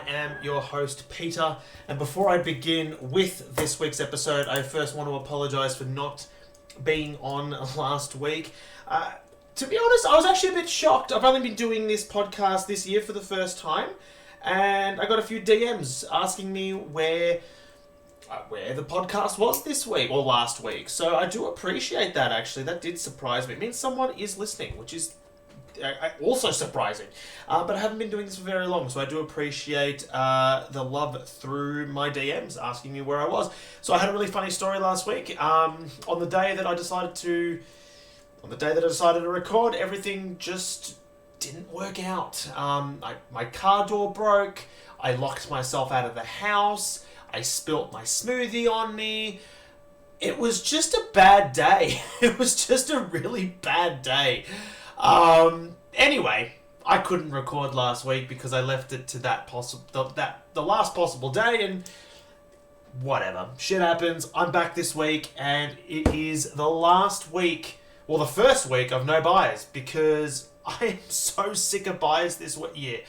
am your host, Peter, and before I begin with this week's episode, I first want to apologise for not being on last week. To be honest, I was actually a bit shocked. I've only been doing this podcast this year for the first time, and I got a few DMs asking me where the podcast was this week or last week. So I do appreciate that, actually. That did surprise me. It means someone is listening, which is also surprising. But I haven't been doing this for very long, so I do appreciate the love through my DMs asking me where I was. So I had a really funny story last week. On the day that I decided to record, everything just didn't work out. My car door broke. I locked myself out of the house. I spilt my smoothie on me. It was just a bad day. It was just a really bad day. Anyway, I couldn't record last week because I left it to the last possible day, and whatever. Shit happens. I'm back this week, and it is the last week, well, the first week of no buys, because I am so sick of buys this year.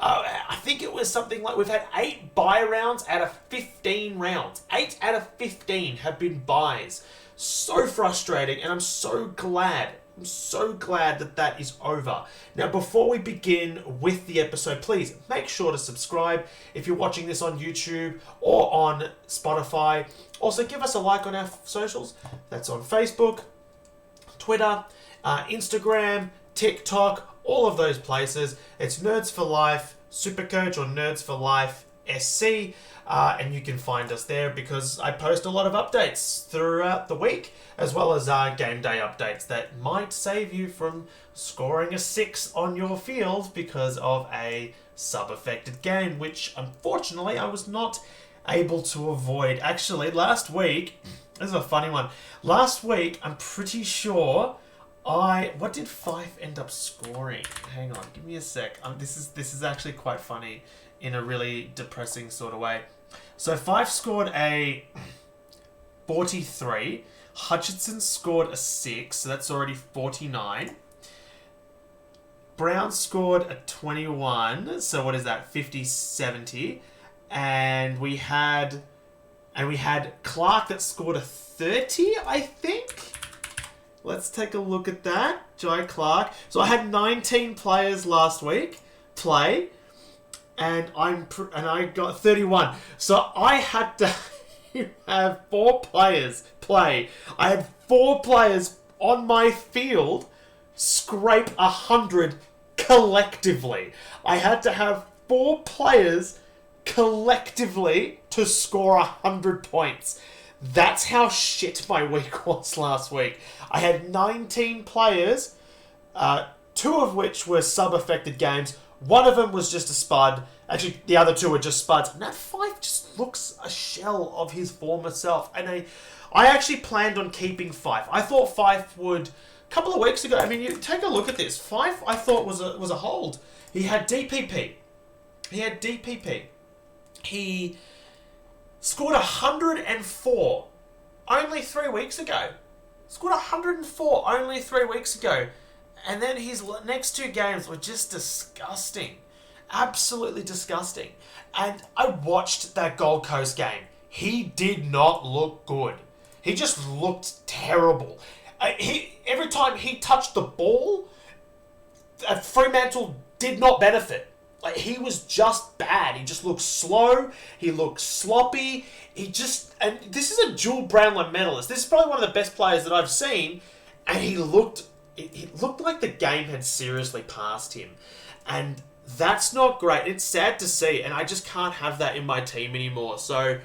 I think it was something like we've had 8 buy rounds out of 15 rounds. 8 out of 15 have been buys. So frustrating, and I'm so glad that is over. Now, before we begin with the episode, please make sure to subscribe if you're watching this on YouTube or on Spotify. Also, give us a like on our socials. That's on Facebook, Twitter, Instagram, TikTok, all of those places. It's Nerds4Life SuperCoach or Nerds4Life SC. And you can find us there because I post a lot of updates throughout the week, as well as game day updates that might save you from scoring a 6 on your field because of a sub-affected game, which unfortunately I was not able to avoid. Actually, last week, this is a funny one. Last week, I'm pretty sure what did Fife end up scoring? Hang on, give me a sec. This is actually quite funny in a really depressing sort of way. So Fife scored a 43. Hutchinson scored a 6, so that's already 49. Brown scored a 21, so what is that? 50-70. And we had Clark that scored a 30, I think. Let's take a look at that. Jai Clark. So I had 19 players last week play, and I got 31. So I had to have 4 players play. I had 4 players on my field scrape 100 collectively. I had to have 4 players collectively to score 100 points. That's how shit my week was last week. I had 19 players, 2 of which were sub-affected games. One of them was just a spud. Actually, the other 2 were just spuds. And that Fife just looks a shell of his former self. And I actually planned on keeping Fife. I thought Fife would, a couple of weeks ago, I mean, you take a look at this. Fife, I thought, was a hold. He had DPP. He scored 104 only 3 weeks ago. Scored 104 only 3 weeks ago. And then his next 2 games were just disgusting. Absolutely disgusting. And I watched that Gold Coast game. He did not look good. He just looked terrible. Every time he touched the ball, Fremantle did not benefit. Like, he was just bad. He just looked slow. He looked sloppy. And this is a dual Brownlow medalist. This is probably one of the best players that I've seen. And it looked like the game had seriously passed him. And that's not great. It's sad to see. And I just can't have that in my team anymore. So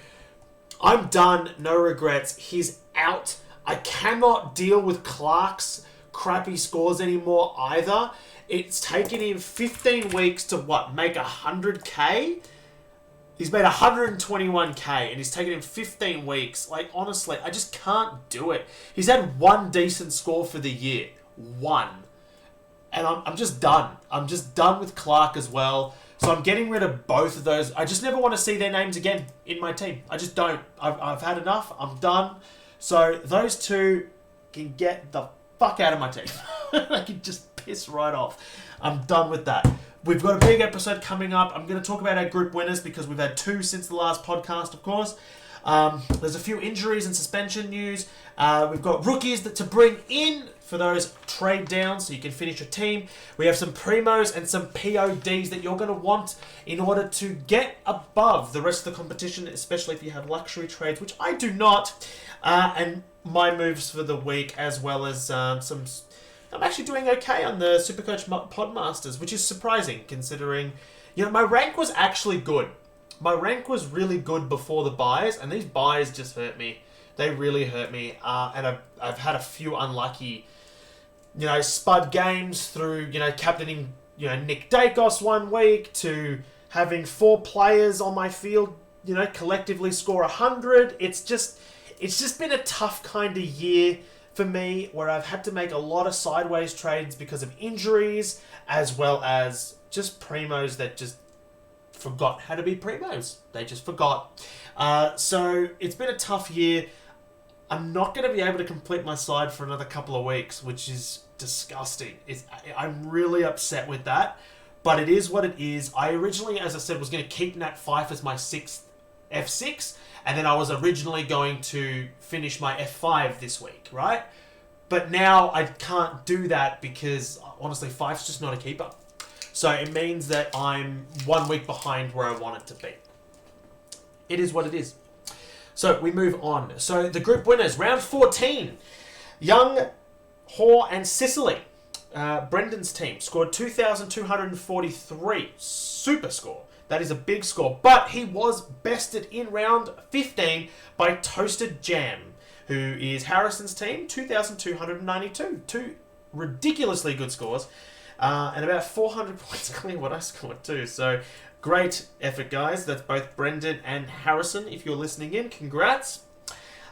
I'm done. No regrets. He's out. I cannot deal with Clark's crappy scores anymore either. It's taken him 15 weeks to make 100k? He's made 121k, and he's taken him 15 weeks. Like, honestly, I just can't do it. He's had 1 decent score for the year. 1. And I'm just done. I'm just done with Clark as well. So I'm getting rid of both of those. I just never want to see their names again in my team. I just don't. I've had enough. I'm done. So those 2 can get the fuck out of my team. I can just piss right off. I'm done with that. we've got a big episode coming up. I'm going to talk about our group winners because we've had 2 since the last podcast, of course. There's a few injuries and suspension news. We've got rookies to bring in for those trade downs so you can finish your team. We have some primos and some PODs that you're going to want in order to get above the rest of the competition, especially if you have luxury trades, which I do not. And my moves for the week, as well as some... I'm actually doing okay on the SuperCoach PodMasters, which is surprising considering, my rank was actually good. My rank was really good before the buys, and these buys just hurt me. They really hurt me, and I've had a few unlucky, spud games through, captaining, Nick Dacos one week to having 4 players on my field, collectively score 100. It's just been a tough kind of year for me, where I've had to make a lot of sideways trades because of injuries, as well as just primos that just forgot how to be primos. They just forgot. So it's been a tough year. I'm not going to be able to complete my side for another couple of weeks, which is disgusting. I'm really upset with that, but it is what it is. I originally, as I said, was going to keep Nat Fife as my 6th F6, and then I was originally going to finish my F5 this week, right? But now I can't do that because, honestly, Fife's just not a keeper. So it means that I'm 1 week behind where I want it to be. It is what it is. So we move on. So the group winners, round 14. Young, Hoare and Sicily. Brendan's team scored 2,243. Super score. That is a big score. But he was bested in round 15 by Toasted Jam, who is Harrison's team, 2,292. 2 ridiculously good scores. And about 400 points clear what I scored too. So great effort, guys. That's both Brendan and Harrison. If you're listening in, congrats.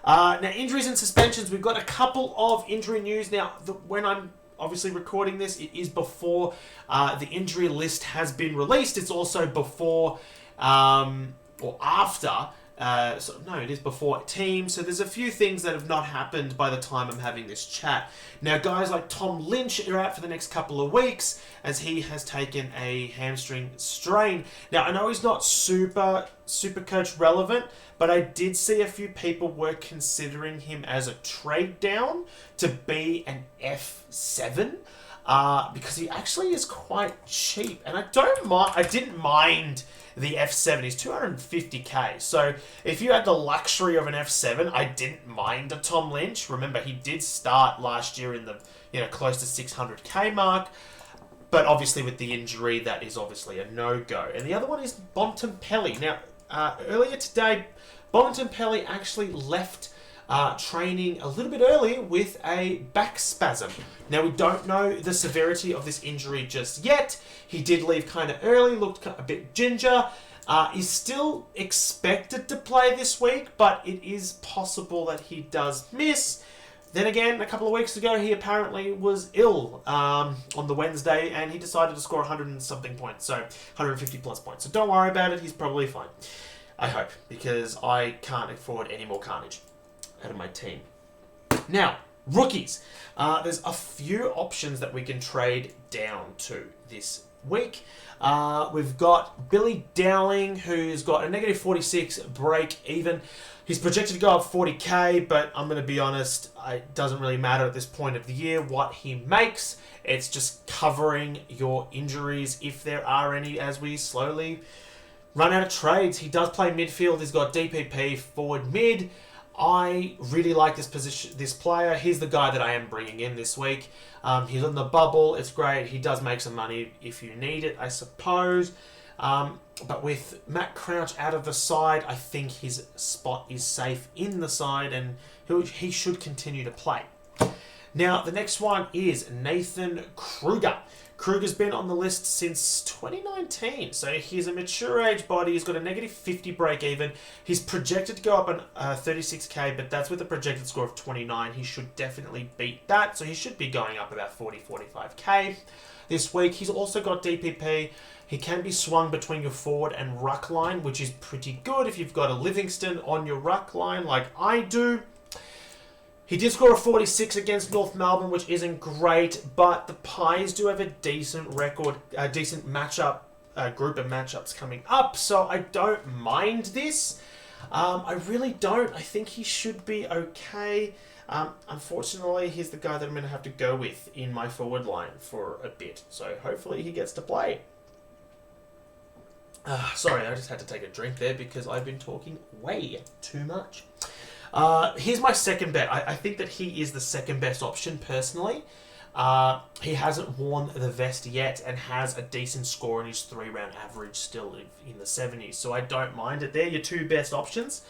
Now, injuries and suspensions. We've got a couple of injury news. Now, when I'm obviously recording this, it is before the injury list has been released. It's also before or after. It is before team. So there's a few things that have not happened by the time I'm having this chat. Now, guys like Tom Lynch are out for the next couple of weeks as he has taken a hamstring strain. Now, I know he's not super coach relevant, but I did see a few people were considering him as a trade down to be an F7 because he actually is quite cheap, and I didn't mind the F7. He's 250k. So if you had the luxury of an F7, I didn't mind a Tom Lynch. Remember, he did start last year in the close to 600k mark. But obviously with the injury, that is obviously a no-go. And the other one is Bontempelli. Now, earlier today, Bontempelli actually left training a little bit early with a back spasm. Now, we don't know the severity of this injury just yet. He did leave kind of early, looked a bit ginger. He's still expected to play this week, but it is possible that he does miss. Then again, a couple of weeks ago, he apparently was ill on the Wednesday, and he decided to score 100 and something points, so 150 plus points. So don't worry about it, he's probably fine. I hope, because I can't afford any more carnage out of my team. Now, rookies. There's a few options that we can trade down to this week. We've got Billy Dowling, who's got a negative 46 break even. He's projected to go up 40k, but I'm going to be honest, it doesn't really matter at this point of the year what he makes. It's just covering your injuries, if there are any, as we slowly run out of trades. He does play midfield. He's got DPP, forward mid. I really like this position, this player. He's the guy that I am bringing in this week. He's on the bubble. It's great. He does make some money if you need it, I suppose. But with Matt Crouch out of the side, I think his spot is safe in the side, and he should continue to play. Now, the next one is Nathan Kruger. Kruger's been on the list since 2019, so he's a mature age body. He's got a negative 50 break even. He's projected to go up on 36k, but that's with a projected score of 29. He should definitely beat that, so he should be going up about 40-45k this week. He's also got DPP. He can be swung between your forward and ruck line, which is pretty good if you've got a Livingston on your ruck line like I do. He did score a 46 against North Melbourne, which isn't great, but the Pies do have a decent record, a decent matchup, group of matchups coming up, so I don't mind this. I really don't. I think he should be okay. Unfortunately, he's the guy that I'm going to have to go with in my forward line for a bit, so hopefully he gets to play. Sorry, I just had to take a drink there because I've been talking way too much. Here's my second bet. I think that he is the second best option personally. He hasn't worn the vest yet and has a decent score in his 3-round average still in the 70s. So I don't mind it. They're your two best options.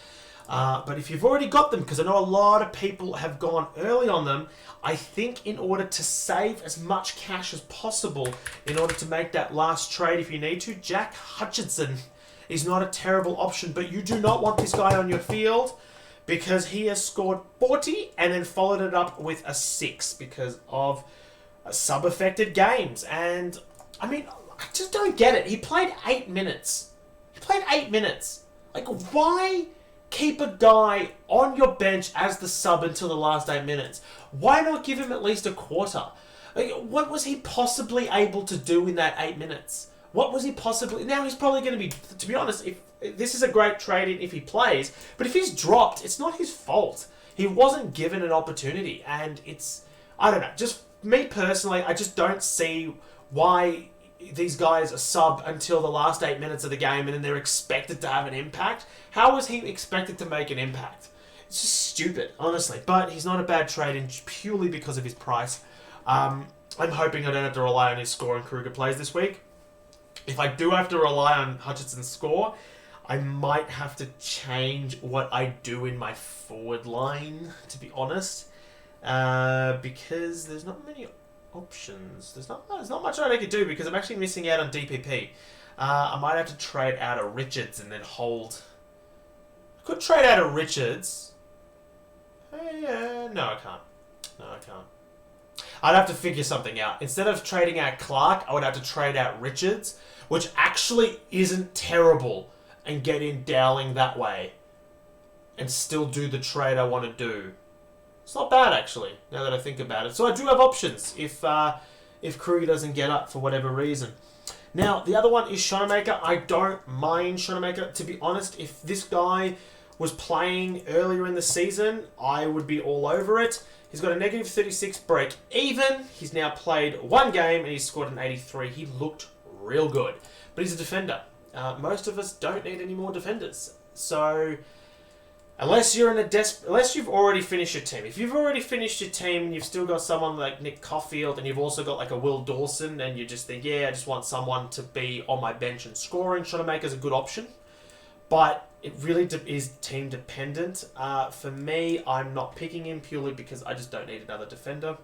But if you've already got them, because I know a lot of people have gone early on them, I think in order to save as much cash as possible, in order to make that last trade if you need to, Jack Hutchinson is not a terrible option. But you do not want this guy on your field, because he has scored 40 and then followed it up with a 6 because of sub-affected games. And, I mean, I just don't get it. He played 8 minutes. Like, why keep a guy on your bench as the sub until the last 8 minutes? Why not give him at least a quarter? Like, what was he possibly able to do in that 8 minutes? What was he possibly... Now he's probably going to be... To be honest, if this is a great trade-in if he plays, but if he's dropped, it's not his fault. He wasn't given an opportunity, and it's... I don't know. Just me personally, I just don't see why these guys are sub until the last 8 minutes of the game and then they're expected to have an impact. How was he expected to make an impact? It's just stupid, honestly. But he's not a bad trade-in purely because of his price. I'm hoping I don't have to rely on his score and Kruger plays this week. If I do have to rely on Hutchinson's score, I might have to change what I do in my forward line, to be honest. Because there's not many options. There's not much I could do because I'm actually missing out on DPP. I might have to trade out of Richards and then hold... I could trade out of Richards. No, I can't. I'd have to figure something out. Instead of trading out Clark, I would have to trade out Richards, which actually isn't terrible, and get in Dowling that way and still do the trade I want to do. It's not bad, actually, now that I think about it. So I do have options if Kruger doesn't get up for whatever reason. Now, the other one is Shonemaker. I don't mind Shonemaker. To be honest, if this guy was playing earlier in the season, I would be all over it. He's got a negative 36 break even. He's now played one game and he's scored an 83. He looked real good. But he's a defender. Most of us don't need any more defenders. So, unless you're unless you've already finished your team. If you've already finished your team and you've still got someone like Nick Caulfield and you've also got like a Will Dawson and you just think, yeah, I just want someone to be on my bench and scoring, Shonemaker's a good option. But it really is team dependent. For me, I'm not picking him purely because I just don't need another defender.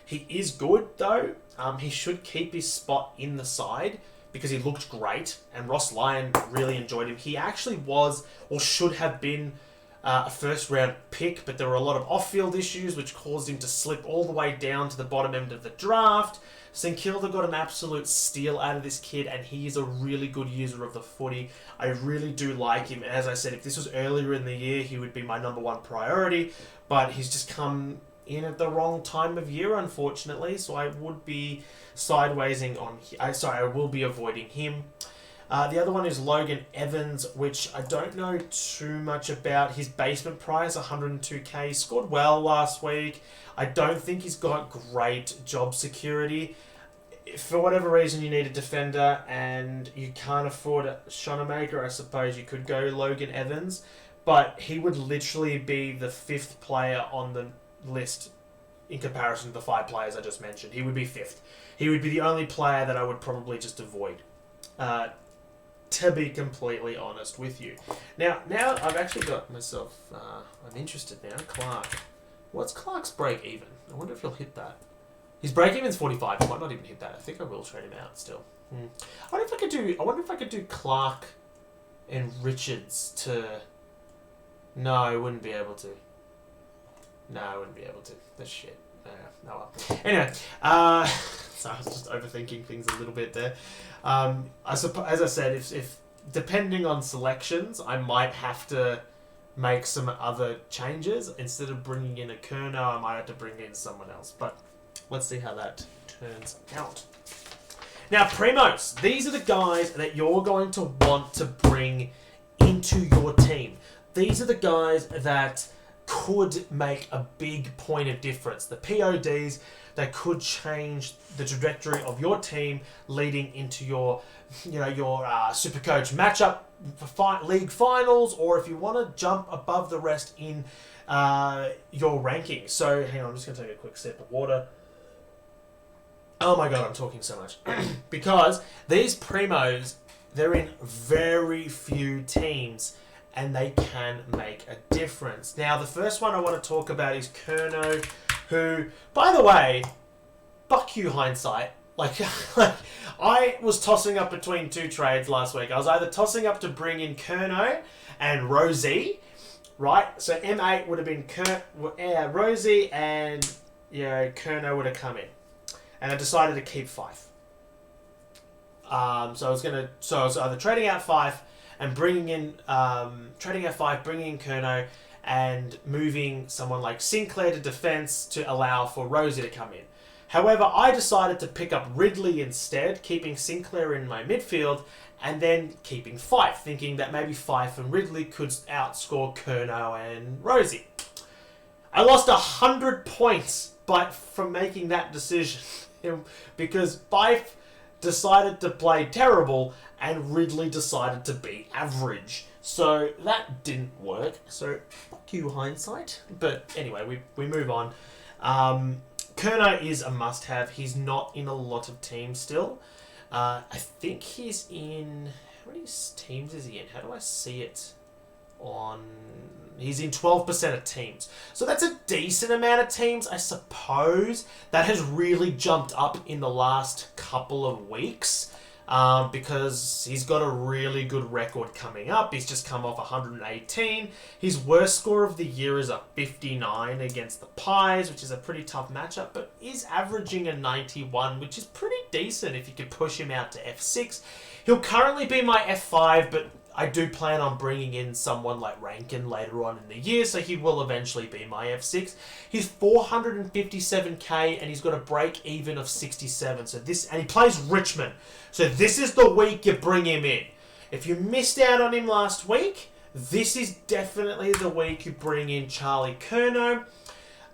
He is good, though. He should keep his spot in the side because he looked great, and Ross Lyon really enjoyed him. He actually was, or should have been, a first-round pick, but there were a lot of off-field issues which caused him to slip all the way down to the bottom end of the draft. St Kilda got an absolute steal out of this kid, and he is a really good user of the footy. I really do like him. As I said, if this was earlier in the year, he would be my number one priority, but he's just come in at the wrong time of year, unfortunately, so I would be sidewaysing on... I will be avoiding him. The other one is Logan Evans, which I don't know too much about. His basement price, 102k. He scored well last week. I don't think he's got great job security. If for whatever reason you need a defender and you can't afford a Shonemaker, I suppose you could go Logan Evans, but he would literally be the 5th player on the list in comparison to the 5 players I just mentioned. He would be 5th. He would be the only player that I would probably just avoid. To be completely honest with you. Now I've actually got myself... I'm interested now. Clark. What's Clark's break even? I wonder if he'll hit that. His break even's 45. He might not even hit that. I think I will trade him out still. I wonder if I could do Clark and Richards to... No, I wouldn't be able to. That's shit. No, well. Anyway, so I was just overthinking things a little bit there. I suppose, as I said, if depending on selections, I might have to make some other changes. Instead of bringing in a Kerno, I might have to bring in someone else. But let's see how that turns out. Now, Primos, these are the guys that you're going to want to bring into your team. These are the guys that could make a big point of difference. The PODs that could change the trajectory of your team leading into your SuperCoach matchup for league finals, or if you want to jump above the rest in your rankings. So, hang on, I'm just going to take a quick sip of water. Oh my god, I'm talking so much. Because these Primos, they're in very few teams, and they can make a difference. Now, the first one I want to talk about is Kerno, who, by the way, fuck you, hindsight. Like, I was tossing up between two trades last week. I was either tossing up to bring in Kerno and Rosie, right? So M8 would have been Rosie, and Kerno would have come in. And I decided to keep 5. So I was either trading out 5 and bringing in bringing in Kerno, and moving someone like Sinclair to defense to allow for Rosie to come in. However, I decided to pick up Ridley instead, keeping Sinclair in my midfield, and then keeping Fife, thinking that maybe Fife and Ridley could outscore Kerno and Rosie. I lost 100 points from making that decision because Fife decided to play terrible and Ridley decided to be average. So that didn't work. So fuck you, hindsight. But anyway, we move on. Kerno is a must-have. He's not in a lot of teams still. I think he's in... How many teams is he in? How do I see it? He's in 12% of teams. So that's a decent amount of teams, I suppose. That has really jumped up in the last couple of weeks. Because he's got a really good record coming up. He's just come off 118. His worst score of the year is a 59 against the Pies, which is a pretty tough matchup, but is averaging a 91, which is pretty decent if you could push him out to F6. He'll currently be my F5, but I do plan on bringing in someone like Rankin later on in the year, so he will eventually be my F6. He's 457k, and he's got a break even of 67. And he plays Richmond. So this is the week you bring him in. If you missed out on him last week, this is definitely the week you bring in Charlie Kerno.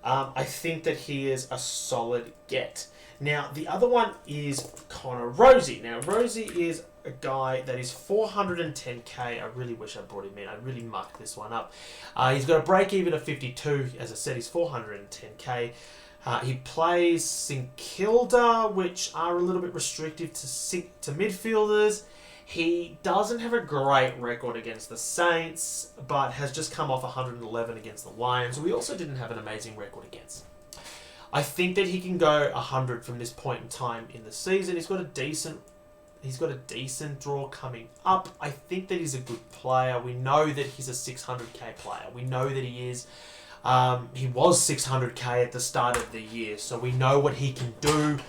I think that he is a solid get. Now, the other one is Connor Rosie. Now, Rosie is a guy that is 410k. I really wish I brought him in. I really mucked this one up. He's got a break even of 52. As I said, he's 410k. He plays St Kilda, which are a little bit restrictive to midfielders. He doesn't have a great record against the Saints, but has just come off 111 against the Lions, who we also didn't have an amazing record against. I think that he can go 100 from this point in time in the season. He's got a decent draw coming up. I think that he's a good player. We know that he's a 600k player. We know that he is. He was 600k at the start of the year, so we know what he can do.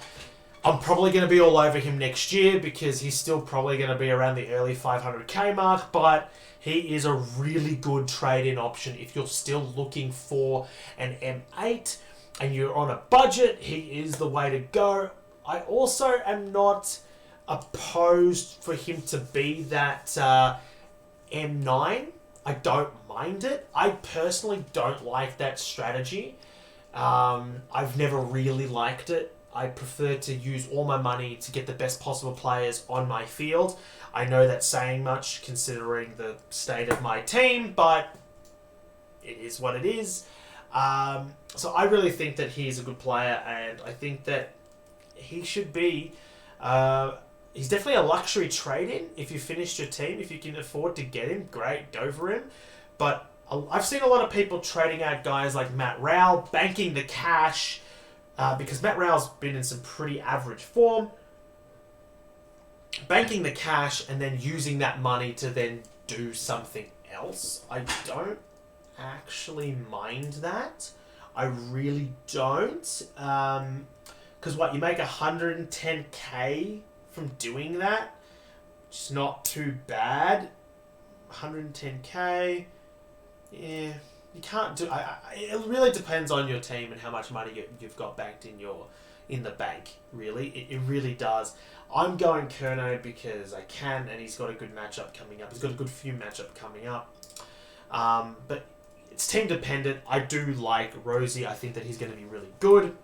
I'm probably going to be all over him next year because he's still probably going to be around the early 500k mark, but he is a really good trade-in option if you're still looking for an M8 and you're on a budget. He is the way to go. I also am not opposed for him to be that M9. I don't mind it. I personally don't like that strategy. I've never really liked it. I prefer to use all my money to get the best possible players on my field. I know that's saying much considering the state of my team, but it is what it is. So I really think that he's a good player, and I think that he should be... he's definitely a luxury trade-in if you finished your team. If you can afford to get him, great, go for him. But I've seen a lot of people trading out guys like Matt Rowell, banking the cash, because Matt Rowell's been in some pretty average form. Banking the cash and then using that money to then do something else. I don't actually mind that. I really don't. Because you make 110k from doing that, which is not too bad. 110k. yeah, you can't do. It really depends on your team and how much money you've got banked in the bank. Really, it really does. I'm going Kerno because I can, and he's got a good matchup coming up. He's got a good few matchup coming up. But it's team dependent. I do like Rosie. I think that he's going to be really good.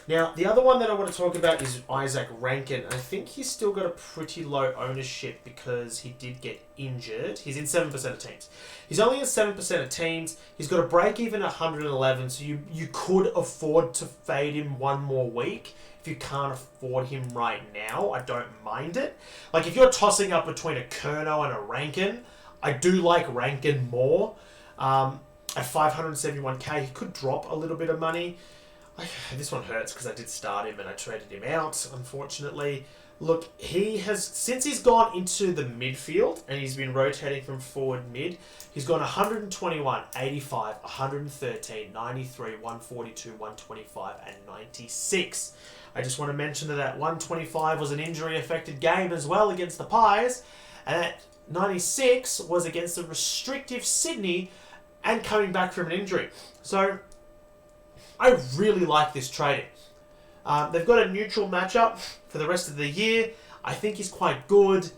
Now, the other one that I want to talk about is Isaac Rankin. I think he's still got a pretty low ownership because he did get injured. He's in 7% of teams. He's only in 7% of teams. He's got a break-even 111, so you could afford to fade him one more week. If you can't afford him right now, I don't mind it. Like, if you're tossing up between a Kerno and a Rankin, I do like Rankin more. At 571k, he could drop a little bit of money. This one hurts because I did start him and I traded him out, unfortunately. Look, since he's gone into the midfield and he's been rotating from forward mid, he's gone 121, 85, 113, 93, 142, 125, and 96. I just want to mention that 125 was an injury-affected game as well against the Pies, and that 96 was against the restrictive Sydney and coming back from an injury. So I really like this trading. They've got a neutral matchup for the rest of the year. I think he's quite good.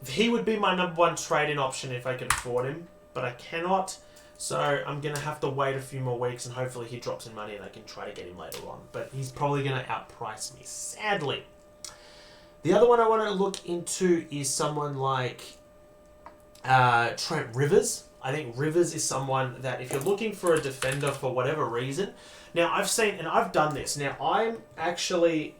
He would be my number one trade-in option if I can afford him, but I cannot. So I'm going to have to wait a few more weeks and hopefully he drops in money and I can try to get him later on. But he's probably going to outprice me, sadly. The other one I want to look into is someone like Trent Rivers. I think Rivers is someone that if you're looking for a defender for whatever reason... Now, I've seen, and I've done this. Now, I'm actually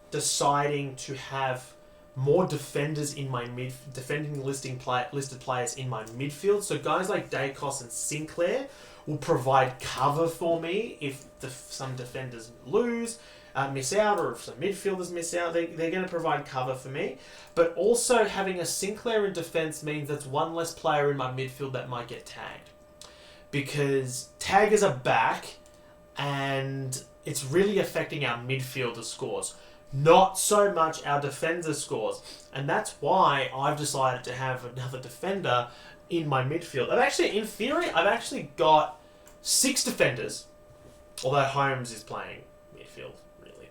deciding to have more defenders in my defending listed players in my midfield. So guys like Dacos and Sinclair will provide cover for me if some defenders miss out, or if some midfielders miss out. They're going to provide cover for me. But also having a Sinclair in defence means that's one less player in my midfield that might get tagged. Because taggers are back, and it's really affecting our midfielder scores. Not so much our defender scores. And that's why I've decided to have another defender in my midfield. In theory, I've actually got 6 defenders, although Holmes is playing midfield, really.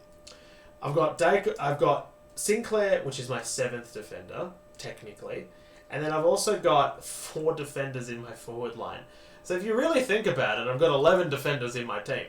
I've got Sinclair, which is my 7th defender, technically. And then I've also got 4 defenders in my forward line. So if you really think about it, I've got 11 defenders in my team.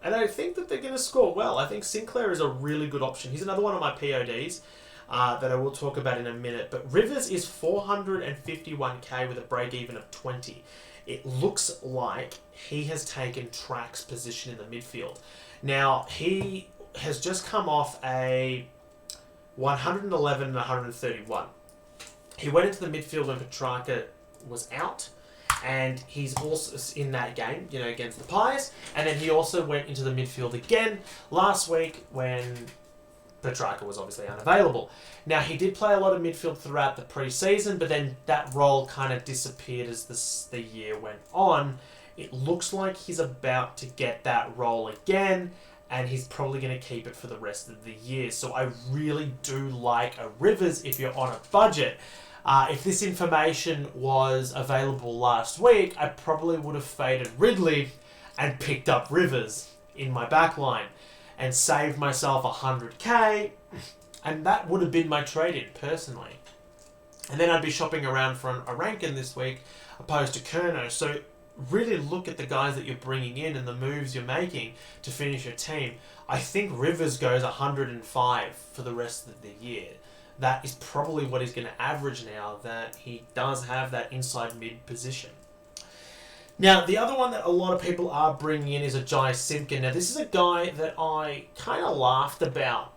And I think that they're going to score well. I think Sinclair is a really good option. He's another one of my PODs that I will talk about in a minute. But Rivers is 451k with a break-even of 20. It looks like he has taken Track's position in the midfield. Now, he has just come off a 111 and 131. He went into the midfield when Petrarca was out. And he's also in that game, against the Pies. And then he also went into the midfield again last week when Petrarca was obviously unavailable. Now, he did play a lot of midfield throughout the pre-season, but then that role kind of disappeared as the year went on. It looks like he's about to get that role again, and he's probably going to keep it for the rest of the year. So I really do like a Rivers if you're on a budget. If this information was available last week, I probably would have faded Ridley and picked up Rivers in my backline and saved myself 100k, and that would have been my trade-in, personally. And then I'd be shopping around for a Rankin this week, opposed to Kerno. So really look at the guys that you're bringing in and the moves you're making to finish your team. I think Rivers goes 105 for the rest of the year. That is probably what he's going to average now that he does have that inside mid position. Now, the other one that a lot of people are bringing in is a Jai Simpkin. Now, this is a guy that I kind of laughed about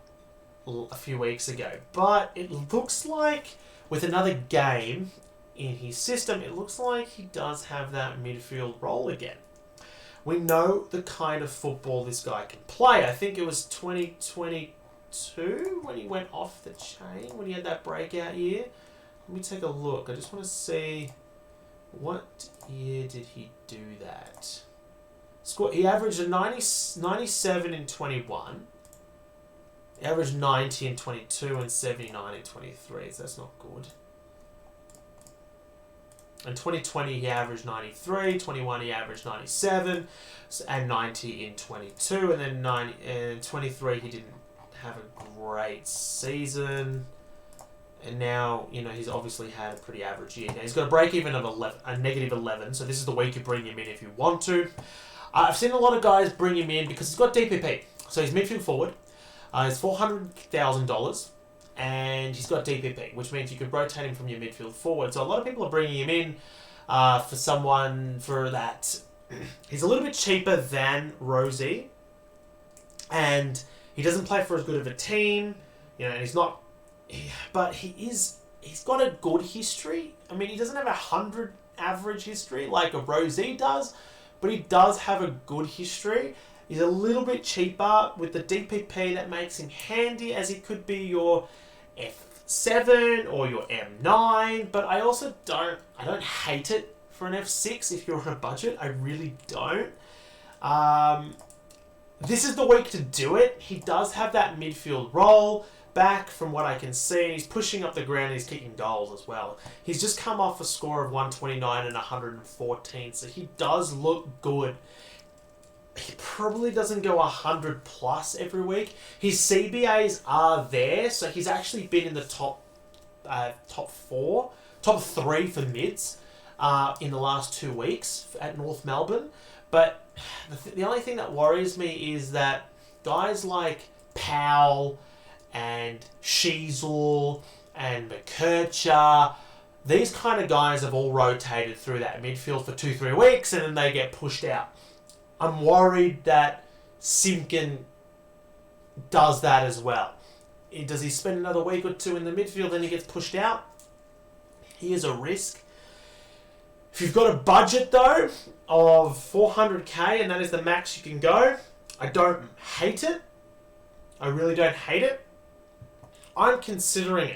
a few weeks ago, but it looks like with another game in his system, it looks like he does have that midfield role again. We know the kind of football this guy can play. I think it was 2022 when he went off the chain, when he had that breakout year. Let me take a look. I just want to see, what year did he do that? He averaged a 97 in 21. He averaged 90 in 22 and 79 in 23. So that's not good. In 2020, he averaged 93. 21, he averaged 97, and 90 in 22. And then in 23, he didn't have a great season. And now, he's obviously had a pretty average year. Now, he's got a break-even of a negative 11, so this is the week you bring him in if you want to. I've seen a lot of guys bring him in because he's got DPP. So he's midfield forward. He's $400,000, and he's got DPP, which means you could rotate him from your midfield forward. So a lot of people are bringing him in for that. He's a little bit cheaper than Rosie, and he doesn't play for as good of a team, and he's not. But he's got a good history. I mean, he doesn't have 100 average history like a Rosie does, but he does have a good history. He's a little bit cheaper with the DPP. That makes him handy, as he could be your F7 or your M9. But I also don't hate it for an F6 if you're on a budget. I really don't. This is the week to do it. He does have that midfield role back from what I can see. He's pushing up the ground. He's kicking goals as well. He's just come off a score of 129 and 114, so he does look good. He probably doesn't go 100 plus every week. His CBAs are there, so he's actually been in the top three for mids in the last 2 weeks at North Melbourne. But the only thing that worries me is that guys like Powell and Sheasel and McKercher, these kind of guys have all rotated through that midfield for 2-3 weeks and then they get pushed out. I'm worried that Simpkin does that as well. Does he spend another week or two in the midfield and he gets pushed out? He is a risk. If you've got a budget though of 400k and that is the max you can go, I don't hate it. I really don't hate it. I'm considering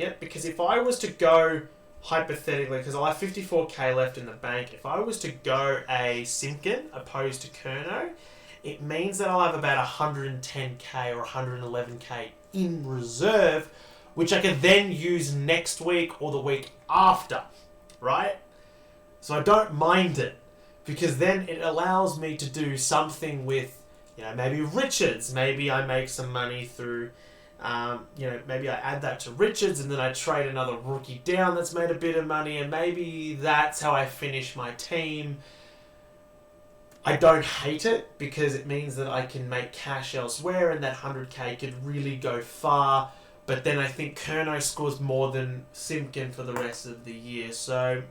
it because if I was to go, hypothetically, because I'll have 54k left in the bank, if I was to go a Simpkin opposed to Kerno, it means that I'll have about 110k or 111k in reserve, which I can then use next week or the week after, right? So I don't mind it, because then it allows me to do something with, maybe Richards. Maybe I make some money through, maybe I add that to Richards and then I trade another rookie down that's made a bit of money, and maybe that's how I finish my team. I don't hate it because it means that I can make cash elsewhere and that 100k could really go far. But then I think Kerno scores more than Simpkin for the rest of the year. So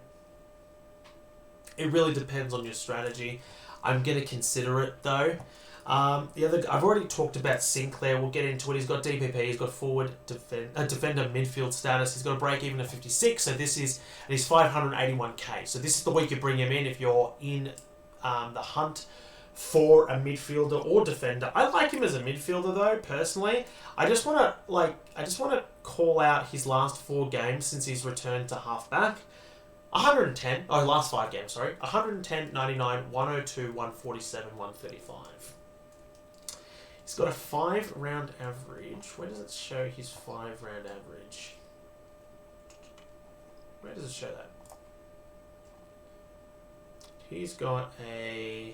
it really depends on your strategy. I'm going to consider it though. I've already talked about Sinclair. We'll get into it. He's got DPP. He's got forward defender midfield status. He's got a break even of 56. So this is, and he's 581k. So this is the week you bring him in if you're in the hunt for a midfielder or defender. I like him as a midfielder though, personally. I just want to call out his last 4 games since he's returned to halfback. 110, last 5 games, sorry. 110, 99, 102, 147, 135. He's got a 5-round average. Where does it show his 5-round average? Where does it show that? He's got a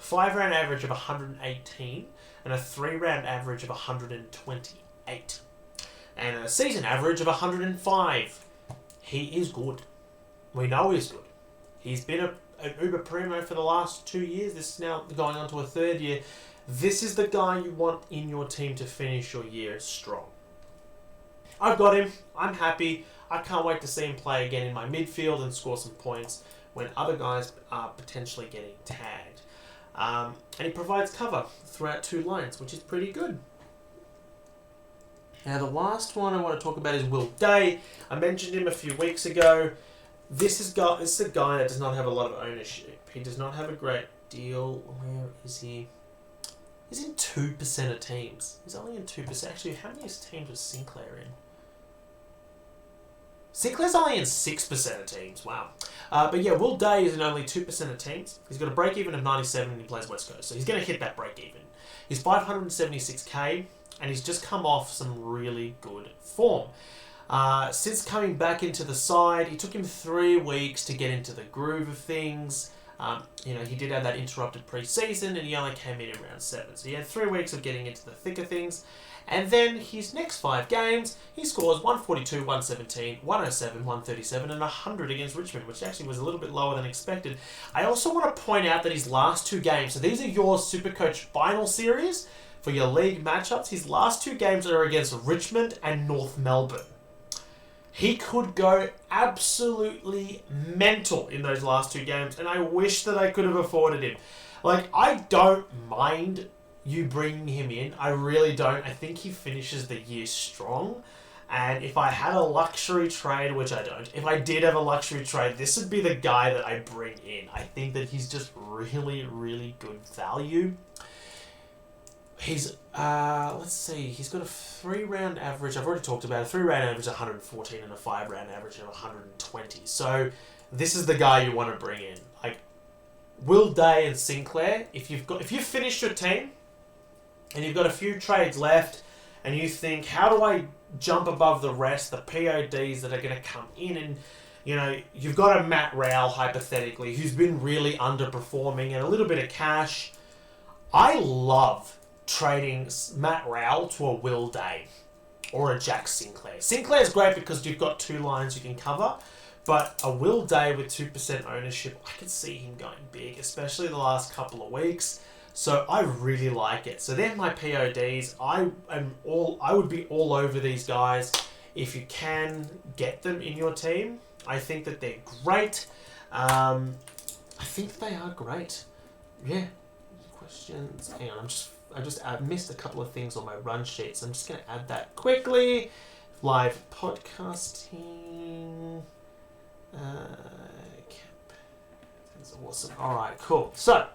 5-round average of 118 and a 3-round average of 128 and a season average of 105. He is good. We know he's good. He's been an Uber Primo for the last 2 years. This is now going on to a 3rd year. This is the guy you want in your team to finish your year strong. I've got him. I'm happy. I can't wait to see him play again in my midfield and score some points when other guys are potentially getting tagged. And he provides cover throughout 2 lines, which is pretty good. Now, the last one I want to talk about is Will Day. I mentioned him a few weeks ago. This is a guy that does not have a lot of ownership. He does not have a great deal. Where is he? He's in 2% of teams. He's only in 2%. Actually, how many teams was Sinclair in? Sinclair's only in 6% of teams. Wow. But yeah, Will Day is in only 2% of teams. He's got a break-even of 97 and he plays West Coast. So he's going to hit that break-even. He's 576k and he's just come off some really good form. Since coming back into the side, it took him 3 weeks to get into the groove of things. He did have that interrupted pre-season, and he only came in round 7. So he had 3 weeks of getting into the thick of things. And then his next 5 games, he scores 142, 117, 107, 137, and 100 against Richmond, which actually was a little bit lower than expected. I also want to point out that his last 2 games, so these are your SuperCoach final series for your league matchups. His last 2 games are against Richmond and North Melbourne. He could go absolutely mental in those last 2 games, and I wish that I could have afforded him. I don't mind you bringing him in. I really don't. I think he finishes the year strong. And if I had a luxury trade, which I don't, if I did have a luxury trade, this would be the guy that I bring in. I think that he's just really, really good value. He's, let's see, he's got a 3-round average. I've already talked about a 3-round average of 114 and a 5-round average of 120. So this is the guy you want to bring in. Will Day and Sinclair, if you've finished your team, and you've got a few trades left, and you think, how do I jump above the rest, the PODs that are going to come in, and you've got a Matt Rowell, hypothetically, who's been really underperforming, and a little bit of cash. I love trading Matt Rowell to a Will Day or a Jack Sinclair. Sinclair's great because you've got 2 lines you can cover, but a Will Day with 2% ownership, I could see him going big, especially the last couple of weeks. So I really like it. So they're my PODs. I would be all over these guys if you can get them in your team. I think that they're great. I think they are great. Yeah. Questions. Hang on, I missed a couple of things on my run sheets. I'm just going to add that quickly. Live podcasting. That's awesome. All right, cool. So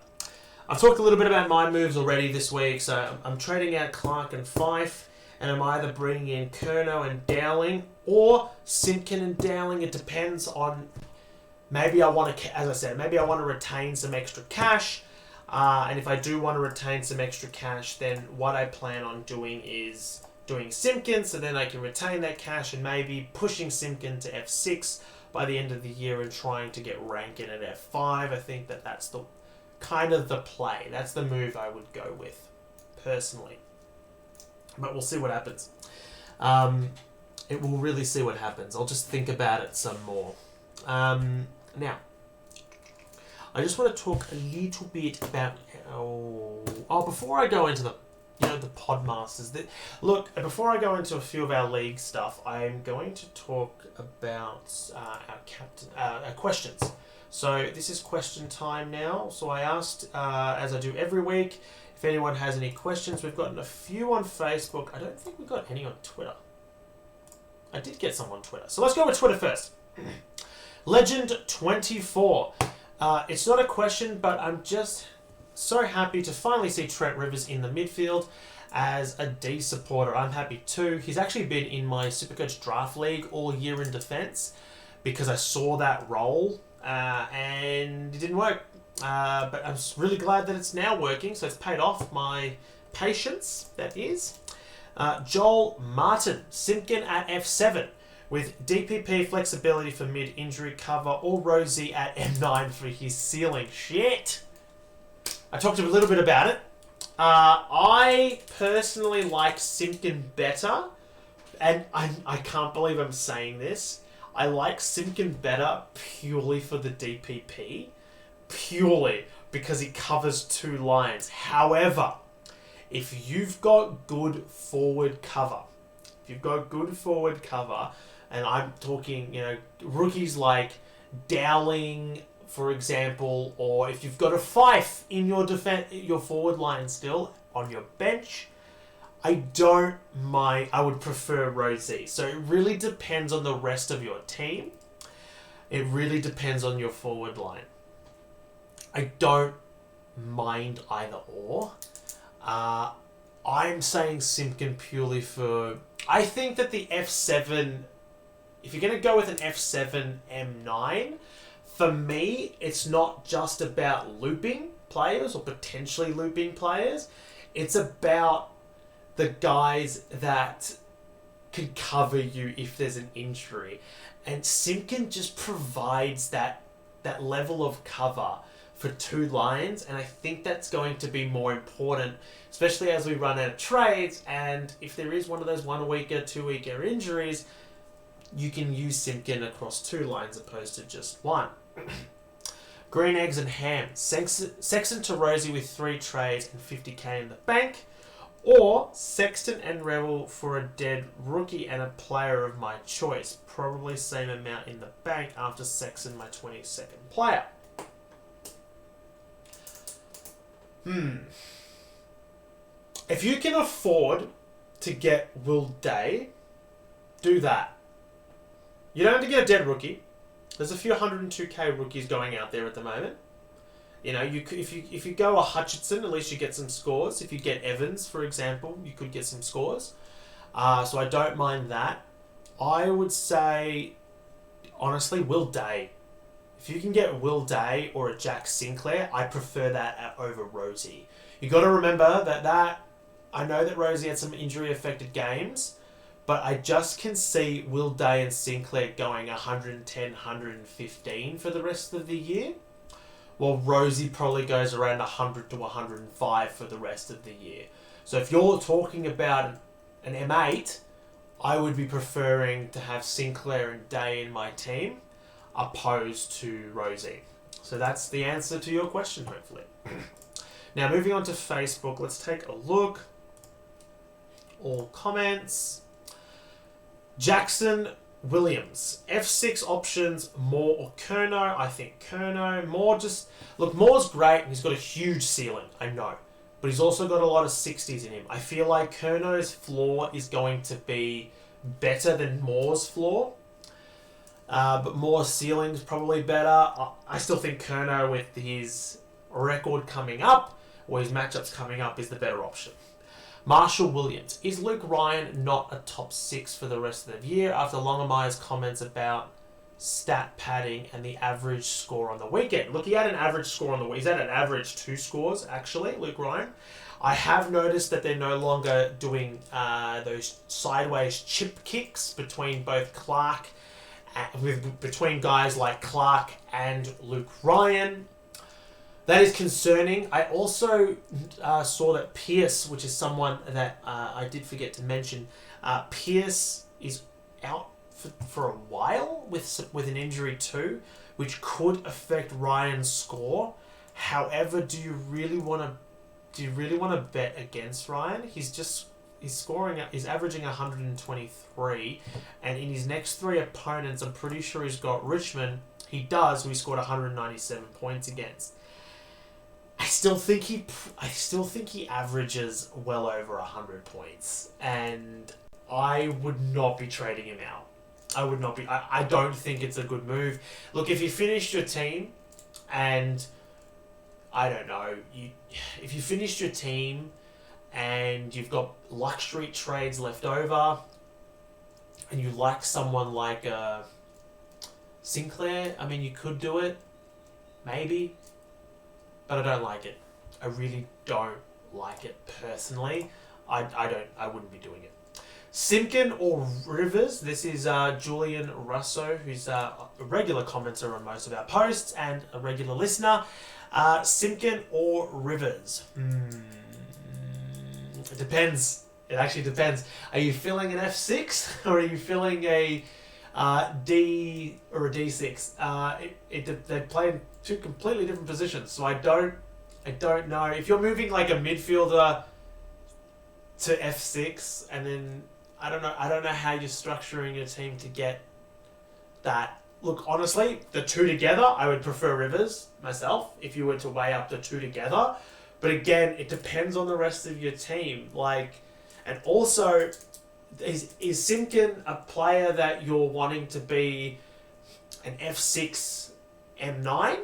I've talked a little bit about my moves already this week. So I'm trading out Clark and Fife, and I'm either bringing in Curnow and Dowling or Simpkin and Dowling. It depends on, maybe I want to retain some extra cash. And if I do want to retain some extra cash, then what I plan on doing is doing Simpkin, so then I can retain that cash and maybe pushing Simpkin to F6 by the end of the year and trying to get Rankin at F5. I think that that's the kind of the play. That's the move I would go with, personally. But we'll see what happens. It will really see what happens. I'll just think about it some more. Now, I just want to talk a little bit about before I go into the PodMasters. Look, before I go into a few of our league stuff, I'm going to talk about our questions. So this is question time now. So I asked, as I do every week, if anyone has any questions. We've gotten a few on Facebook. I don't think we got any on Twitter. I did get some on Twitter. So let's go with Twitter first. Legend24. It's not a question, but I'm just so happy to finally see Trent Rivers in the midfield as a D supporter. I'm happy too. He's actually been in my SuperCoach Draft League all year in defense because I saw that role and it didn't work. But I'm really glad that it's now working, so it's paid off my patience, that is. Joel Martin, Simpkin at F7 with DPP flexibility for mid-injury cover or Rosie at M9 for his ceiling. Shit! I talked a little bit about it. I personally like Simpkin better, and I can't believe I'm saying this. I like Simpkin better purely for the DPP. Purely because he covers 2 lines. However, if you've got good forward cover, and I'm talking, rookies like Dowling, for example, or if you've got a Fife in your your forward line still on your bench, I don't mind. I would prefer Rosie. So it really depends on the rest of your team. It really depends on your forward line. I don't mind either or. I'm saying Simpkin purely for... I think that the F7... If you're going to go with an F7 M9, for me, it's not just about looping players or potentially looping players. It's about the guys that can cover you if there's an injury. And Simpkin just provides that level of cover for two lines, and I think that's going to be more important, especially as we run out of trades, and if there is one of those 1 weeker, 2 weeker injuries, you can use Simpkin across two lines opposed to just one. Green eggs and ham. Sexton to Rosie with 3 trades and 50k in the bank, or Sexton and Rebel for a dead rookie and a player of my choice. Probably same amount in the bank after Sexton, my 22nd player. If you can afford to get Will Day, do that. You don't have to get a dead rookie. There's a few 102k rookies going out there at the moment. You know, if you go a Hutchinson, at least you get some scores. If you get Evans, for example, you could get some scores. So I don't mind that. I would say, honestly, Will Day. If you can get Will Day or a Jack Sinclair, I prefer that over Rosie. You got to remember that I know that Rosie had some injury-affected games, but I just can see Will Day and Sinclair going 110, 115 for the rest of the year, while Rosie probably goes around 100 to 105 for the rest of the year. So if you're talking about an M8, I would be preferring to have Sinclair and Day in my team opposed to Rosie. So that's the answer to your question, hopefully. Now, moving on to Facebook, let's take a look. All comments. Jackson Williams. F6 options, Moore or Kerno. I think Kerno. Moore's great and he's got a huge ceiling, I know. But he's also got a lot of 60s in him. I feel like Kerno's floor is going to be better than Moore's floor. But Moore's ceiling is probably better. I still think Kerno, with his record coming up, or his matchups coming up, is the better option. Marshall Williams. Is Luke Ryan not a top 6 for the rest of the year after Longermeyer's comments about stat padding and the average score on the weekend? Look, he had an average score on the weekend. He's had an average 2 scores, actually, Luke Ryan. I have noticed that they're no longer doing those sideways chip kicks between both between guys like Clark and Luke Ryan. That is concerning. I also saw that Pierce, which is someone that I did forget to mention, Pierce is out for a while with an injury too, which could affect Ryan's score. However, do you really want to bet against Ryan? He's averaging 123, and in his next 3 opponents, I'm pretty sure he's got Richmond. He does, who he scored 197 points against. I still think he averages well over 100 points, and I would not be trading him out. I would not be. I don't think it's a good move. Look, if you finished your team, and I don't know, if you finished your team and you've got luxury trades left over, and you like someone like Sinclair, I mean, you could do it, maybe. But I don't like it. I really don't like it personally. I wouldn't be doing it. Simpkin or Rivers? This is Julian Russo, who's a regular commenter on most of our posts and a regular listener. Simpkin or Rivers? It depends. It actually depends. Are you feeling an F6 or are you feeling a D or a D6? They play in 2 completely different positions, so I don't know. If you're moving like a midfielder to F6, and then I don't know how you're structuring your team to get that. Look, honestly, the 2 together, I would prefer Rivers myself if you were to weigh up the 2 together. But again, it depends on the rest of your team. And also, is Simpkin a player that you're wanting to be an F6 M9?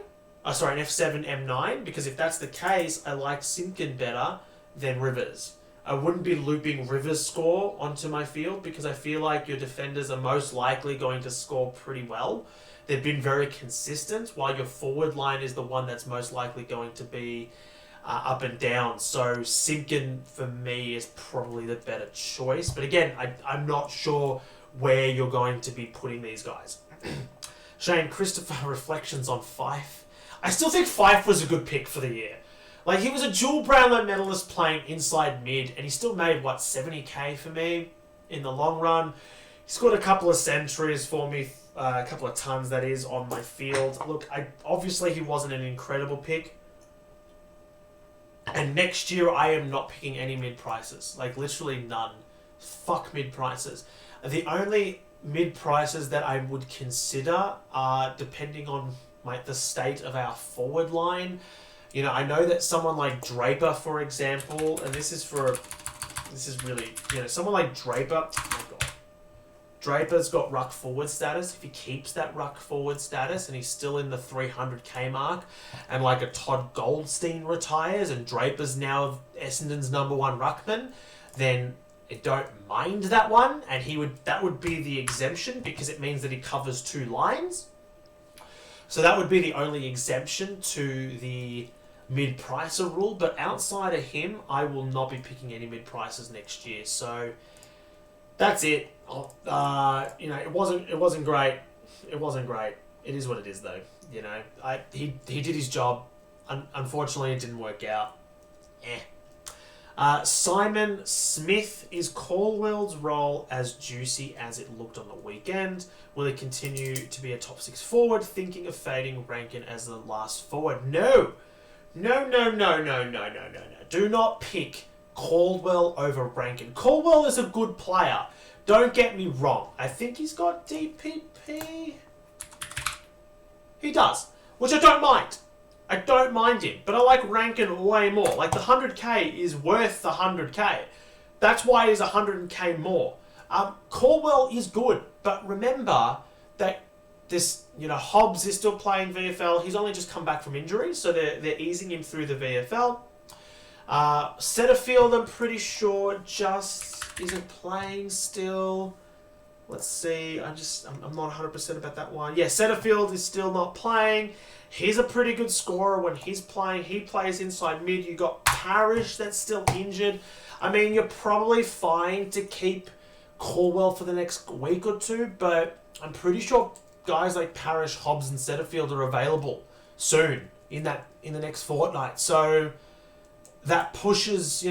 An F7 M9? Because if that's the case, I like Simpkin better than Rivers. I wouldn't be looping Rivers' score onto my field because I feel like your defenders are most likely going to score pretty well. They've been very consistent, while your forward line is the one that's most likely going to be up and down. So Simpkin for me is probably the better choice. But again, I'm not sure where you're going to be putting these guys. Shane Christopher, reflections on Fife. I still think Fife was a good pick for the year. Like, he was a dual Brownlow medalist playing inside mid, and he still made, 70k for me in the long run. He scored a couple of centuries for me, a couple of tons, that is, on my field. Look, obviously he wasn't an incredible pick. And next year, I am not picking any mid-prices. Like, literally none. Fuck mid-prices. The only mid-prices that I would consider are depending on the state of our forward line. You know, I know that someone like Draper, for example, and this is really, someone like Draper, oh my God. Draper's got ruck forward status. If he keeps that ruck forward status and he's still in the 300k mark, and like a Todd Goldstein retires and Draper's now Essendon's #1 ruckman, then I don't mind that one, and that would be the exemption because it means that he covers 2 lines. So that would be the only exemption to the mid-pricer rule, but outside of him, I will not be picking any mid-prices next year. So that's it. It wasn't great. It wasn't great. It is what it is, though. He did his job. Unfortunately, it didn't work out. Simon Smith, is Caldwell's role as juicy as it looked on the weekend? Will he continue to be a top 6 forward? Thinking of fading Rankin as the last forward? No. Do not pick Caldwell over Rankin. Caldwell is a good player. Don't get me wrong. I think he's got DPP. He does, which I don't mind. I don't mind him, but I like Rankin way more. Like, the 100k is worth the 100k. That's why he's 100k more. Caldwell is good, but remember that this, Hobbs is still playing VFL. He's only just come back from injury, so they're easing him through the VFL. Setterfield, I'm pretty sure, just isn't playing still. Let's see. I'm not 100% about that one. Yeah, Setterfield is still not playing. He's a pretty good scorer when he's playing. He plays inside mid. You got Parrish that's still injured. I mean, you're probably fine to keep Caldwell for the next week or two, but I'm pretty sure guys like Parrish, Hobbs, and Setterfield are available soon in the next fortnight. So that pushes,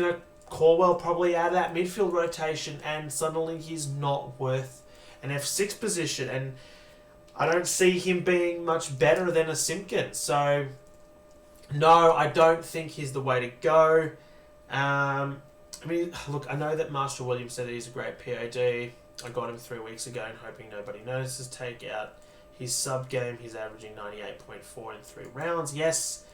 Caldwell probably out of that midfield rotation, and suddenly he's not worth an F6 position, and I don't see him being much better than a Simpkin. So no, I don't think he's the way to go. Look, I know that Master Williams said that he's a great POD. I got him 3 weeks ago and hoping nobody notices. Take out his sub game. He's averaging 98.4 in 3 rounds. Yes,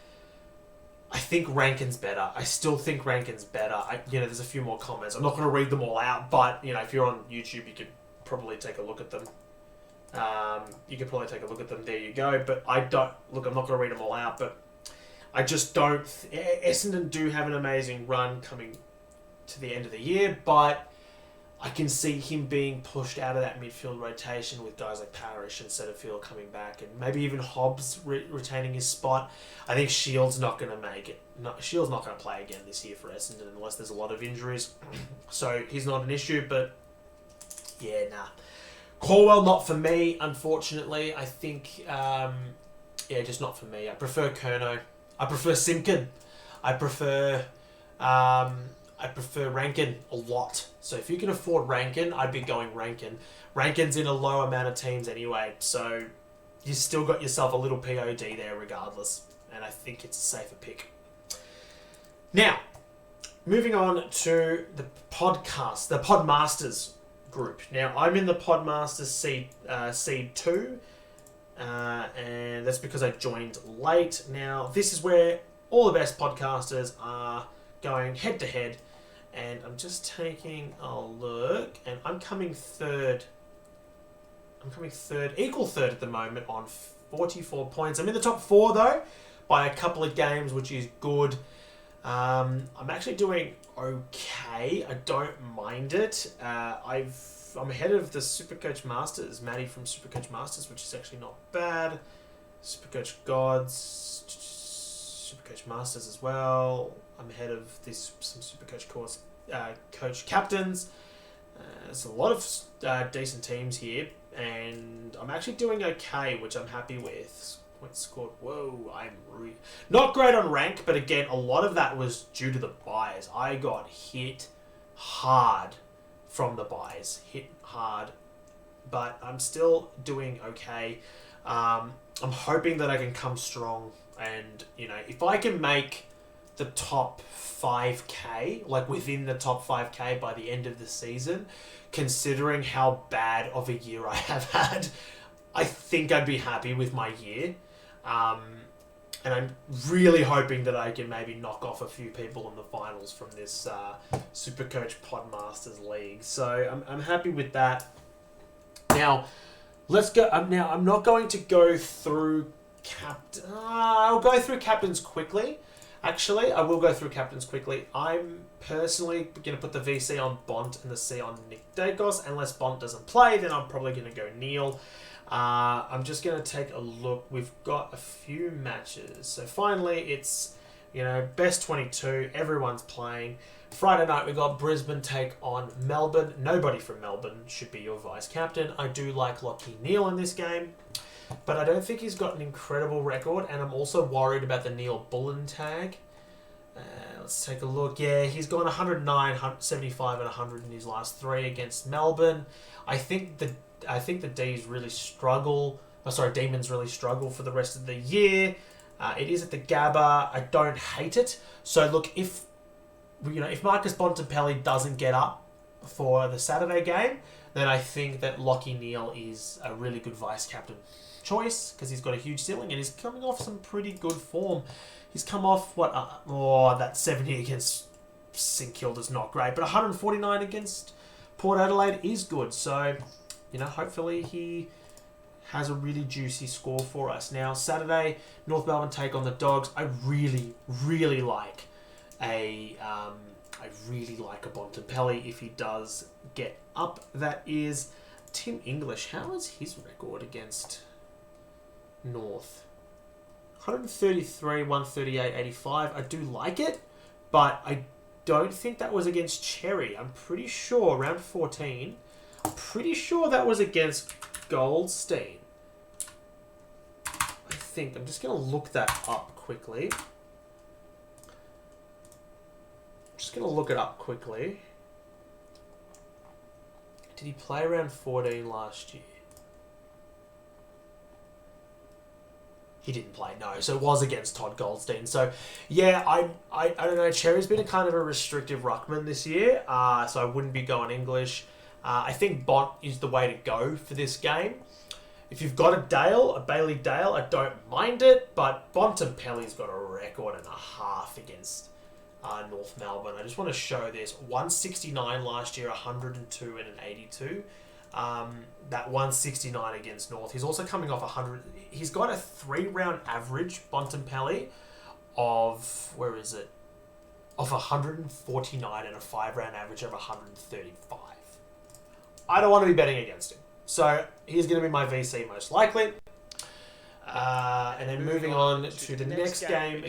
I think Rankin's better. I still think Rankin's better. There's a few more comments. I'm not going to read them all out, but, if you're on YouTube, you could probably take a look at them. There you go. But I'm not going to read them all out, but I just don't... Essendon do have an amazing run coming to the end of the year, but I can see him being pushed out of that midfield rotation with guys like Parrish and Setterfield coming back, and maybe even Hobbs retaining his spot. I think Shields not going to make it. Shields not going to play again this year for Essendon unless there's a lot of injuries. So he's not an issue, but yeah, nah. Caldwell, not for me, unfortunately. I think, just not for me. I prefer Curnow. I prefer Simpkin. I prefer Rankin a lot. So if you can afford Rankin, I'd be going Rankin. Rankin's in a low amount of teams anyway, so you still got yourself a little POD there regardless. And I think it's a safer pick. Now, moving on to the podcast, the PodMasters group. Now, I'm in the PodMasters Seed 2, and that's because I joined late. Now, this is where all the best podcasters are going head-to-head, and I'm just taking a look, and I'm coming third, equal third at the moment on 44 points. I'm in the top 4, though, by a couple of games, which is good. I'm actually doing okay. I don't mind it. I'm ahead of the SuperCoach Masters, Maddie from SuperCoach Masters, which is actually not bad. SuperCoach Gods, SuperCoach Masters as well. I'm ahead of some SuperCoach coach captains. There's a lot of decent teams here, and I'm actually doing okay, which I'm happy with. Points scored. Whoa, not great on rank, but again, a lot of that was due to the buys. I got hit hard from the buys. Hit hard, but I'm still doing okay. I'm hoping that I can come strong, and if I can make the top 5k, like within the top 5k by the end of the season, considering how bad of a year I have had, I think I'd be happy with my year. And I'm really hoping that I can maybe knock off a few people in the finals from this SuperCoach PodMasters League. So I'm happy with that. Now, let's go. Now, I'm not going to go through I'll go through captains quickly. Actually, I will go through captains quickly. I'm personally going to put the VC on Bont and the C on Nick Dacos. Unless Bont doesn't play, then I'm probably going to go Neil. I'm just going to take a look. We've got a few matches. So finally, it's, best 22. Everyone's playing. Friday night, we got Brisbane take on Melbourne. Nobody from Melbourne should be your vice captain. I do like Lachie Neale in this game, but I don't think he's got an incredible record, and I'm also worried about the Neil Bullen tag. Let's take a look. Yeah, he's gone 109, 75, and 100 in his last 3 against Melbourne. I think the Demons really struggle for the rest of the year. It is at the Gabba. I don't hate it. So look, if Marcus Bontempelli doesn't get up for the Saturday game, then I think that Lachie Neale is a really good vice captain choice, because he's got a huge ceiling and he's coming off some pretty good form. He's come off that 70 against St Kilda's not great, but 149 against Port Adelaide is good. So, hopefully he has a really juicy score for us. Now, Saturday, North Melbourne take on the Dogs. I really, really like a Bontempelli if he does get up. That is Tim English. How is his record against North? 133, 138, 85. I do like it, but I don't think that was against Cherry. I'm pretty sure, round 14, I'm pretty sure that was against Goldstein. I'm just going to look that up quickly. Did he play round 14 last year? He didn't play, no. So it was against Todd Goldstein. So, yeah, I don't know. Cherry's been a kind of a restrictive ruckman this year, so I wouldn't be going English. I think Bont is the way to go for this game. If you've got a Bailey Dale, I don't mind it, but Bontempelli's got a record and a half against North Melbourne. I just want to show this. 169 last year, 102 and an 82. That 169 against North. He's also coming off 100. He's got a 3-round average, Bontempelli, of, of 149 and a 5-round average of 135. I don't want to be betting against him. So he's going to be my VC most likely. And then moving on to the next game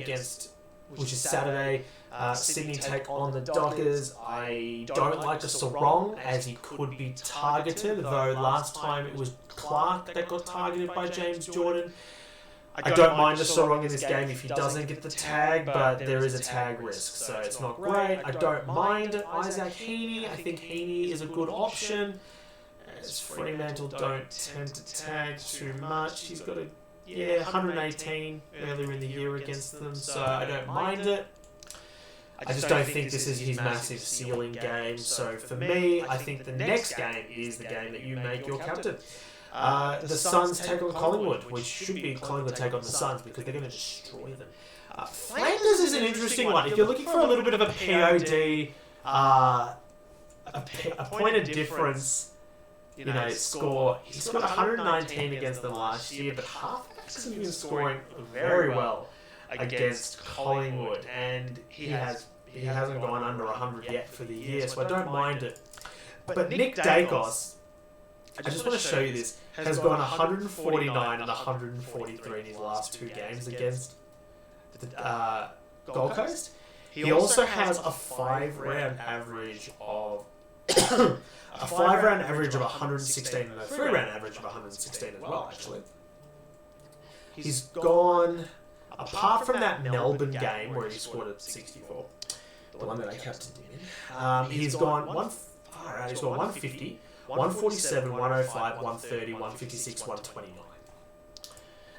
which is Saturday. Sydney take on the Dockers. I don't like the Sarong, as he could be targeted, though last time it was Clark that got targeted by James Jordan. I don't mind the Sarong in this game if he doesn't get the tag, but there is a tag risk, so it's not great. I don't mind Isaac Heaney. I think Heaney is a good option, as Fremantle don't tend to tag too much. He's got 118 earlier in the year against them, so I don't mind it. I just don't think this is his massive ceiling game. So for me, I think the next game is the game that you make your captain. The Suns take on Collingwood, which should be Collingwood take on the Suns because they're going to destroy them. Flanders is an interesting one. If you're looking for a little bit of a POD, a point of difference, score, he's got 119 against them last year, but halfbacks have been scoring very well against Collingwood, and he hasn't gone under 100 yet for the year, so I don't mind it. But Nick Dacos, I just want to show you this, has gone 149 and 143 in his last 2 games against Gold Coast. He also has a 5-round average of a 5-round average of 116 and a 3-round average of 116 as well, actually. He's gone, apart from that Melbourne game where he scored a 64, the one that I captained him in, he's gone 150, 147, 105, 130, 156, 129.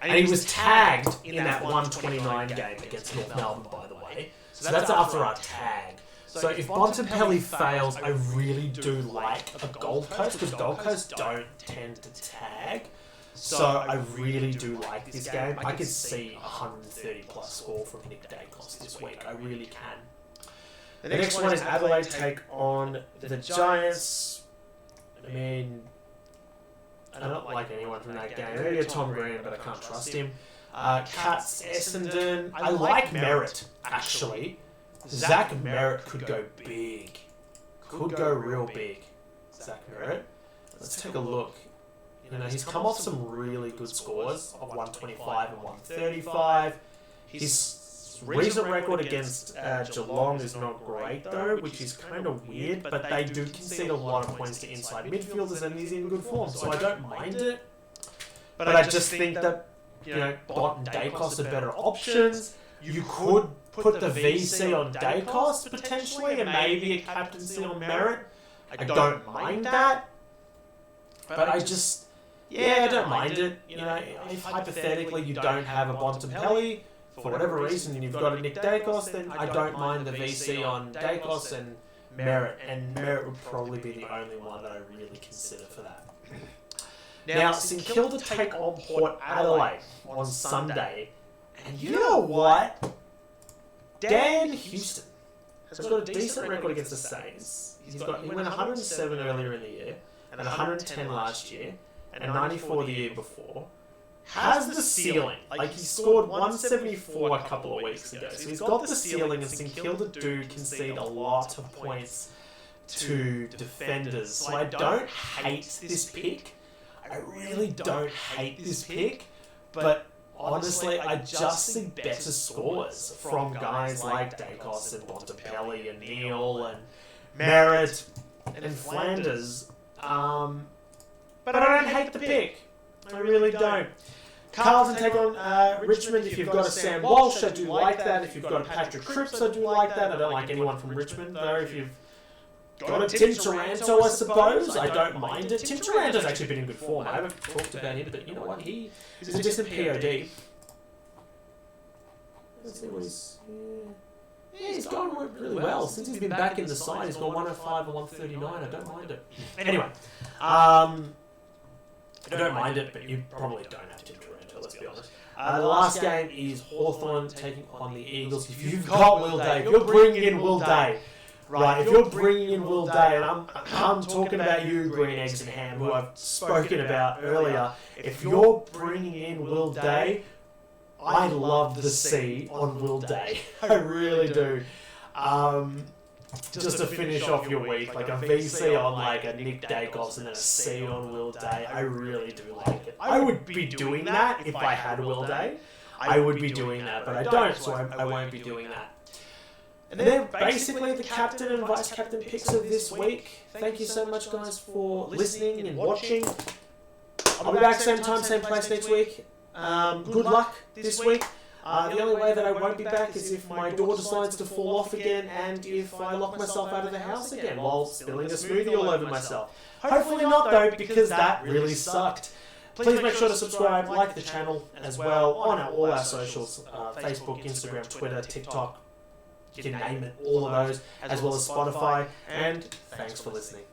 And he was tagged in that 129 game against North Melbourne, by the way. So that's after our tag. So if Bontempelli fails, I really do like a Gold Coast, because Gold Coast don't tend to tag. So I really do like this game. I could see a 130 plus score from Nick Dacos this week. I really can. The next one is Adelaide take on the Giants. I mean, I don't like anyone from that game. Maybe a Tom Green, but I can't trust him. Cats, Essendon. I like Merritt, actually. Zach Merritt could go big. Could go real big. Zach Merritt. Let's take a look. You know, he's come off some really good scores of 125 and 135. His recent record against Geelong is not great, though, which is kind of weird, but they do concede a lot of points to inside midfielders, and he's in good form, so I don't mind it. But I just think that, you know, Bont and Dacos are better options. You could put the VC on Dacos, potentially, and maybe a captaincy on Merritt. I don't mind that. But I just... Yeah, I don't mind it. You know, if hypothetically you don't have a Bontempelli, for whatever reason, and you've got a Nick Dacos, then I don't mind the VC on Dacos and Merritt. And Merritt would probably be the only one that I really consider for that. Now, St Kilda take on Port Adelaide on Sunday. And you know what? Dan Houston has got a decent record against the Saints. He went 107 earlier in the year, and 110 last year, and 94 the year before. Has the ceiling. Like, he scored 174 a couple of weeks ago. So he's got the ceiling, and St Kilda do concede a lot of points to defenders. So I don't hate this pick. I really don't hate this pick. But honestly, I just see better scores from guys like Dacos and Bontempelli and Neal and Merritt and Flanders. But I don't hate the pick. I really don't. Carlton take on Richmond. If you've got a Sam Walsh, I do like that. If you've got a Patrick Cripps, I do like that. I don't like anyone from Richmond, though. If you've got a Tim Taranto, I suppose, I don't mind it. Tim Taranto's actually been in good form. I haven't talked about him, but you know what? He's a decent POD. Let's see what he's... Yeah, he's gone really well. Since he's been back in the side, he's gone 105 and 139. I don't mind it. Anyway, I don't mind it, but you probably don't have Tim Taranto, let's be honest. The last game is Hawthorn taking on the Eagles. If you've got Will Day, if you're bringing in Will Day, right, if you're bringing in Will Day, and I'm talking about you, Green Eggs and Ham, who I've spoken about earlier, if you're bringing in Will Day, I love the C on Will Day. I really do. Just to finish off your week, like a VC on like a Nick Dacos and then a C on Will Day, I really do like it. I would be doing that if I had Will Day. I would be doing that, but I don't, so I won't be doing that. And then basically the captain and vice captain picks of this week. Thank you so much, guys, for listening and watching. I'll be back same time, same place next week. Good luck this week. The only way that I won't be back is if my door decides to fall off again and if I lock myself out of the house again while spilling a smoothie all over myself. Hopefully not, though, because that really sucked. Please make sure to subscribe, like the channel as well on all our socials, Facebook, Instagram, Twitter, TikTok, you can name it, all of those, as well as Spotify. And thanks for listening.